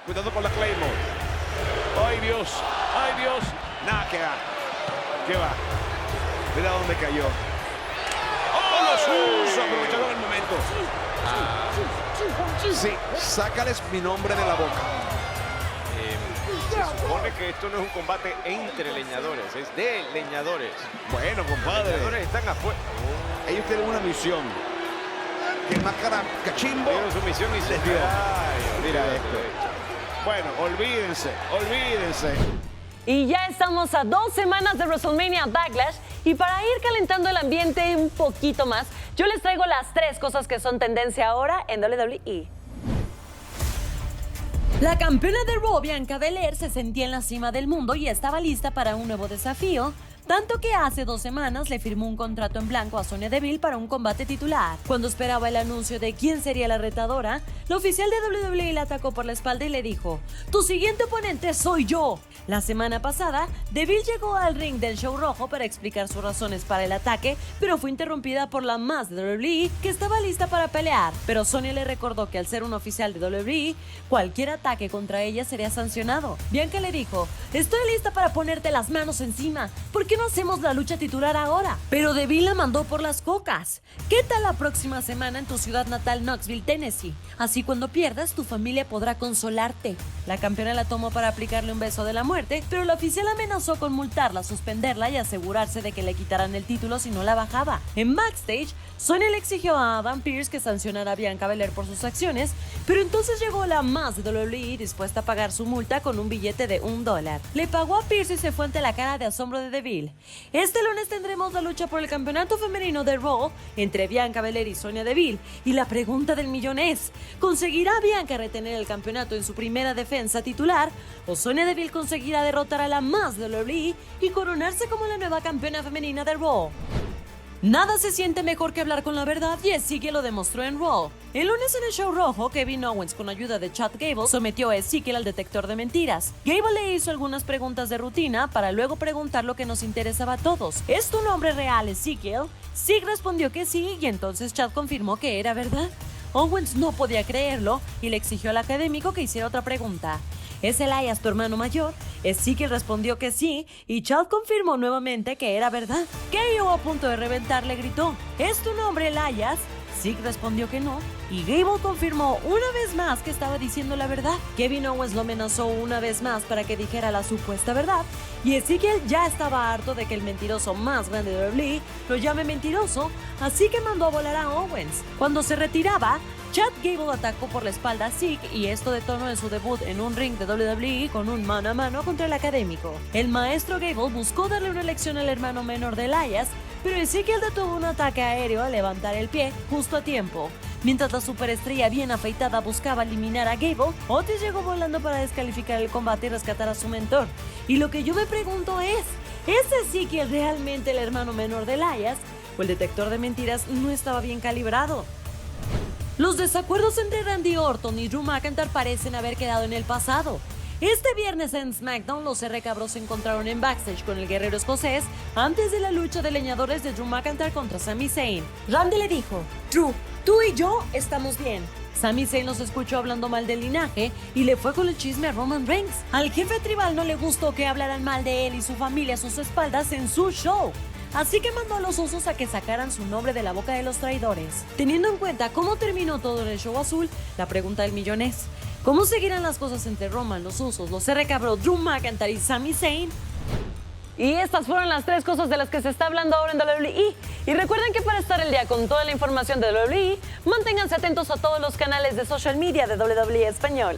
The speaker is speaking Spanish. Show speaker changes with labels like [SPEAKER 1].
[SPEAKER 1] Cuidado con la Claymore. ¡Ay, Dios! ¡Ay, Dios! Nada, que va. ¿Qué va? Mira dónde cayó. ¡Oh, los uso! Aprovecharon el momento. Sí, sácales mi nombre de la boca.
[SPEAKER 2] Se supone que esto no es un combate entre leñadores, es de leñadores.
[SPEAKER 1] Bueno,
[SPEAKER 2] Los
[SPEAKER 1] compadre.
[SPEAKER 2] leñadores están afuera.
[SPEAKER 1] Ellos tienen una misión. Que el más cachimbo
[SPEAKER 2] Vieron su misión y se
[SPEAKER 1] les dio.
[SPEAKER 2] Ay,
[SPEAKER 1] Mira
[SPEAKER 2] olvídate
[SPEAKER 1] esto.
[SPEAKER 2] de esto.
[SPEAKER 1] Bueno, olvídense.
[SPEAKER 3] Y ya estamos a 2 semanas de WrestleMania Backlash y para ir calentando el ambiente un poquito más, yo les traigo las 3 cosas que son tendencia ahora en WWE. La campeona de Raw, Bianca Belair, se sentía en la cima del mundo y estaba lista para un nuevo desafío, tanto que hace 2 semanas le firmó un contrato en blanco a Sonya Deville para un combate titular. Cuando esperaba el anuncio de quién sería la retadora, la oficial de WWE la atacó por la espalda y le dijo: "Tu siguiente oponente soy yo". La semana pasada, Deville llegó al ring del show rojo para explicar sus razones para el ataque, pero fue interrumpida por la más de WWE, que estaba lista para pelear. Pero Sonya le recordó que al ser un oficial de WWE, cualquier ataque contra ella sería sancionado. Bianca le dijo: "Estoy lista para ponerte las manos encima. ¿Por qué no hacemos la lucha titular ahora?". Pero Deville la mandó por las cocas. ¿Qué tal la próxima semana en tu ciudad natal, Knoxville, Tennessee? Así cuando pierdas, tu familia podrá consolarte. La campeona la tomó para aplicarle un beso de la muerte, pero la oficial amenazó con multarla, suspenderla y asegurarse de que le quitaran el título si no la bajaba. En backstage, Sonya le exigió a Adam Pearce que sancionara a Bianca Belair por sus acciones, pero entonces llegó la más de WWE dispuesta a pagar su multa con un billete de $1. Le pagó a Pearce y se fue ante la cara de asombro de Deville. Este lunes tendremos la lucha por el campeonato femenino de Raw entre Bianca Belair y Sonya Deville, y la pregunta del millón es: ¿conseguirá Bianca retener el campeonato en su primera defensa titular o Sonya Deville conseguirá derrotar a la más de WWE y coronarse como la nueva campeona femenina de Raw? Nada se siente mejor que hablar con la verdad y Ezekiel lo demostró en Raw. El lunes en el show rojo, Kevin Owens, con ayuda de Chad Gable, sometió a Ezekiel al detector de mentiras. Gable le hizo algunas preguntas de rutina para luego preguntar lo que nos interesaba a todos: ¿es tu nombre real, Ezekiel? Zeke respondió que sí, y entonces Chad confirmó que era verdad. Owens no podía creerlo y le exigió al académico que hiciera otra pregunta: ¿es Elias tu hermano mayor? Ezekiel respondió que sí, y Chad confirmó nuevamente que era verdad. KO, a punto de reventar, le gritó: ¿es tu nombre Elias? Zeke respondió que no, y Gable confirmó una vez más que estaba diciendo la verdad. Kevin Owens lo amenazó una vez más para que dijera la supuesta verdad, y Ezekiel ya estaba harto de que el mentiroso más grande de WWE lo llame mentiroso, así que mandó a volar a Owens. Cuando se retiraba, Chad Gable atacó por la espalda a Zeke, y esto detonó en su debut en un ring de WWE con un mano a mano contra el académico. El maestro Gable buscó darle una lección al hermano menor de Elias, pero Ezekiel detuvo un ataque aéreo al levantar el pie justo a tiempo. Mientras la superestrella bien afeitada buscaba eliminar a Gable, Otis llegó volando para descalificar el combate y rescatar a su mentor. Y lo que yo me pregunto ¿es Ezekiel realmente el hermano menor de Elias, o el detector de mentiras no estaba bien calibrado? Los desacuerdos entre Randy Orton y Drew McIntyre parecen haber quedado en el pasado. Este viernes en SmackDown, los R Cabros se encontraron en backstage con el guerrero escocés antes de la lucha de leñadores de Drew McIntyre contra Sami Zayn. Randy le dijo: "Drew, tú y yo estamos bien". Sami Zayn los escuchó hablando mal del linaje y le fue con el chisme a Roman Reigns. Al jefe tribal no le gustó que hablaran mal de él y su familia a sus espaldas en su show, así que mandó a los usos a que sacaran su nombre de la boca de los traidores. Teniendo en cuenta cómo terminó todo en el show azul, la pregunta del millón es: ¿cómo seguirán las cosas entre Roman, los usos, los R Cabros, Drew McIntyre y Sami Zayn? Y estas fueron las 3 cosas de las que se está hablando ahora en WWE. Y recuerden que para estar al día con toda la información de WWE, manténganse atentos a todos los canales de social media de WWE Español.